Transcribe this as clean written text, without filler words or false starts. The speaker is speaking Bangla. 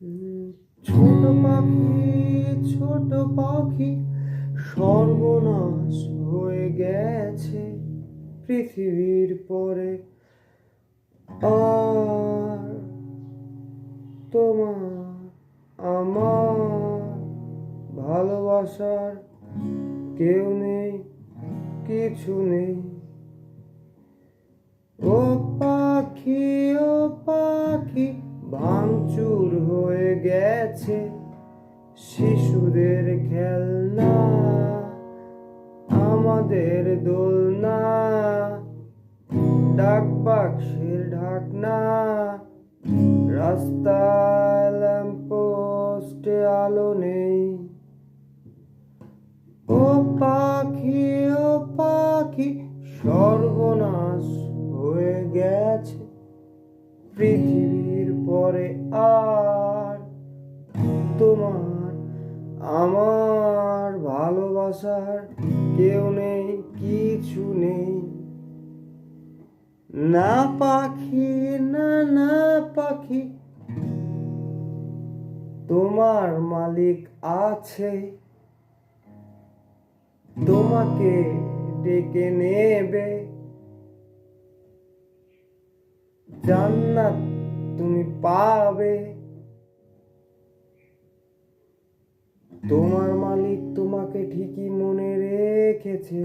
উম, ছোট পাখি, ছোট পাখি, সর্বনাশ হয়ে গেছে পৃথিবীর পরে। আর তোমার আমার ভালোবাসার কেউ নেই, কিছু নেই। ও পাখি, ও পাখি, ভাঙচুর হয়ে গেছে শিশুদের খেলনা, আমাদের দোলনা, ডাক বাক্সের ঢাকনা, রাস্তায় ল্যাম্পপোস্টে আলো নেই। ও পাখি, ও পাখি, সর্বনাশ হয়ে গেছে পৃথিবীর পরে। আর তোমার আমার ভালোবাসার কেউ নেই, কিছু নেই। না পাখি, না না পাখি, তোমার মালিক আছে, তোমাকে ডেকে নেবে। জান্নাত তুমি পাবে, তোমার মালিক তোমাকে ঠিকই মনে রেখেছে।